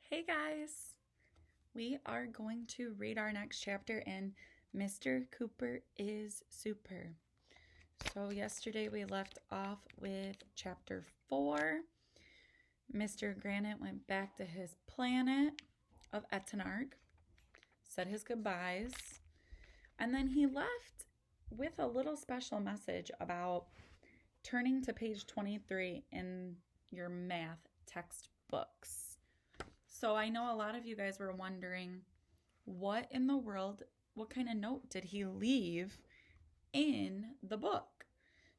Hey guys, we are going to read our next chapter in Mr. Cooper is Super. So, yesterday we left off with chapter 4. Mr. Granite went back to his planet of Etenarg, said his goodbyes, and then he left with a little special message about turning to page 23 in your math textbooks. So I know a lot of you guys were wondering what in the world, what kind of note did he leave in the book?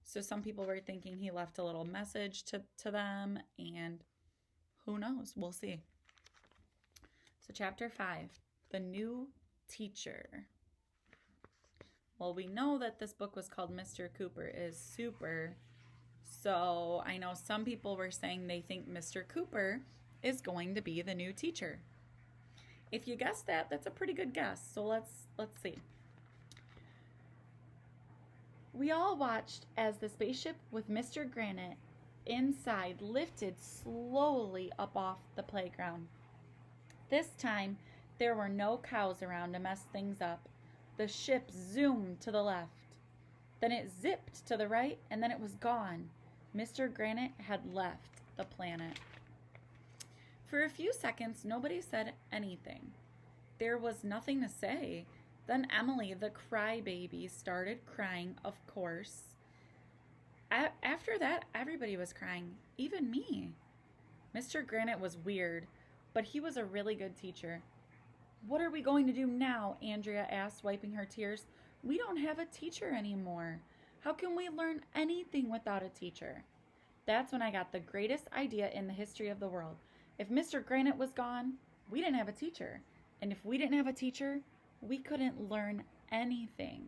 So some people were thinking he left a little message to them, and who knows? We'll see. So chapter 5, the new teacher. Well, we know that this book was called Mr. Cooper is Super. So I know some people were saying they think Mr. Cooper is going to be the new teacher. If you guessed that, that's a pretty good guess. So let's see. We all watched as the spaceship with Mr. Granite inside lifted slowly up off the playground. This time, there were no cows around to mess things up. The ship zoomed to the left. Then it zipped to the right, and then it was gone. Mr. Granite had left the planet. For a few seconds, nobody said anything. There was nothing to say. Then Emily, the crybaby, started crying, of course. After that, everybody was crying, even me. Mr. Granite was weird, but he was a really good teacher. What are we going to do now? Andrea asked, wiping her tears. We don't have a teacher anymore. How can we learn anything without a teacher? That's when I got the greatest idea in the history of the world. If Mr. Granite was gone, we didn't have a teacher. And if we didn't have a teacher, we couldn't learn anything.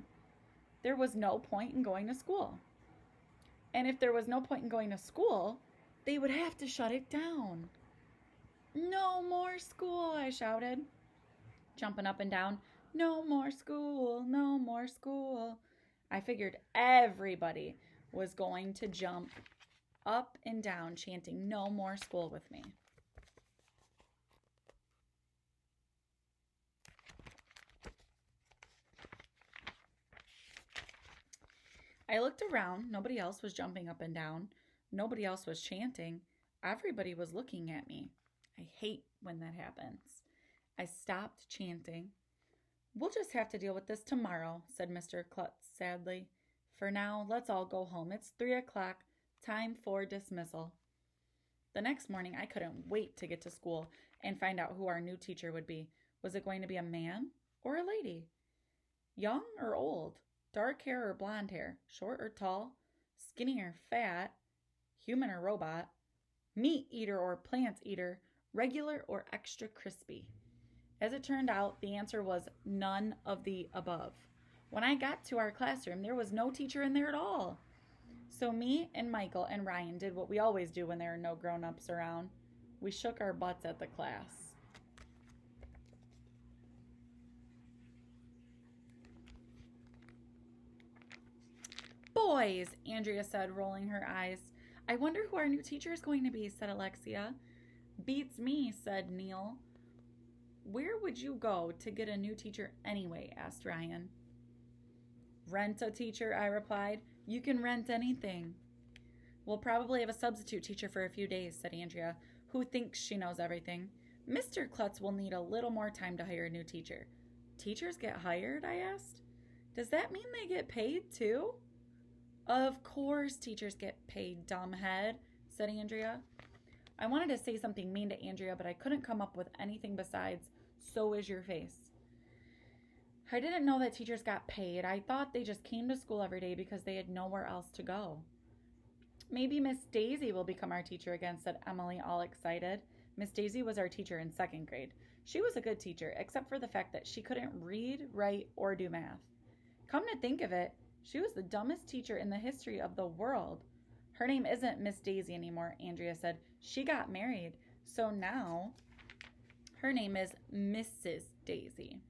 There was no point in going to school. And if there was no point in going to school, they would have to shut it down. No more school, I shouted, jumping up and down. No more school, no more school. I figured everybody was going to jump up and down, chanting no more school with me. I looked around. Nobody else was jumping up and down. Nobody else was chanting. Everybody was looking at me. I hate when that happens. I stopped chanting. We'll just have to deal with this tomorrow, said Mr. Klutz sadly. For now, let's all go home. It's 3 o'clock. Time for dismissal. The next morning, I couldn't wait to get to school and find out who our new teacher would be. Was it going to be a man or a lady? Young or old? Dark hair or blonde hair? Short or tall? Skinny or fat? Human or robot? Meat eater or plant eater? Regular or extra crispy? As it turned out, the answer was none of the above. When I got to our classroom, there was no teacher in there at all. So me and Michael and Ryan did what we always do when there are no grown-ups around. We shook our butts at the class. Boys, Andrea said, rolling her eyes. I wonder who our new teacher is going to be, said Alexia. Beats me, said Neil. Where would you go to get a new teacher anyway? Asked Ryan. Rent a teacher, I replied. You can rent anything. We'll probably have a substitute teacher for a few days, said Andrea, who thinks she knows everything. Mr. Klutz will need a little more time to hire a new teacher. Teachers get hired? I asked. Does that mean they get paid too? Of course teachers get paid, dumbhead, said Andrea. I wanted to say something mean to Andrea, but I couldn't come up with anything besides, so is your face. I didn't know that teachers got paid. I thought they just came to school every day because they had nowhere else to go. Maybe Miss Daisy will become our teacher again, said Emily, all excited. Miss Daisy was our teacher in 2nd grade. She was a good teacher, except for the fact that she couldn't read, write, or do math. Come to think of it, she was the dumbest teacher in the history of the world. Her name isn't Miss Daisy anymore, Andrea said. She got married, so now her name is Mrs. Daisy.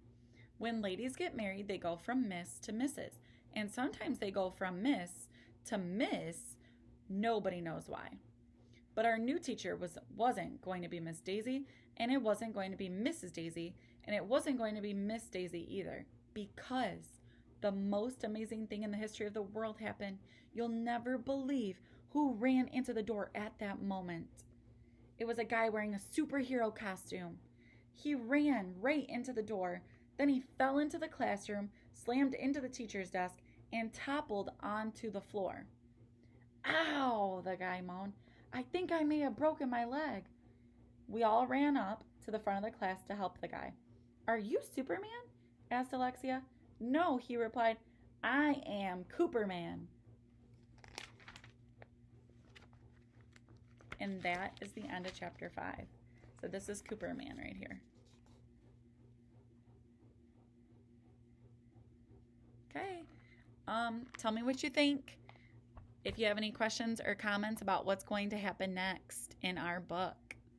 When ladies get married, they go from Miss to Mrs. And sometimes they go from Miss to Miss. Nobody knows why. But our new teacher wasn't going to be Miss Daisy, and it wasn't going to be Mrs. Daisy, and it wasn't going to be Miss Daisy either, because the most amazing thing in the history of the world happened. You'll never believe who ran into the door at that moment. It was a guy wearing a superhero costume. He ran right into the door. Then he fell into the classroom, slammed into the teacher's desk, and toppled onto the floor. Ow, the guy moaned. I think I may have broken my leg. We all ran up to the front of the class to help the guy. Are you Superman? Asked Alexia. No, he replied. I am Cooperman. And that is the end of chapter 5. So this is Cooperman right here. Okay. Tell me what you think. If you have any questions or comments about what's going to happen next in our book.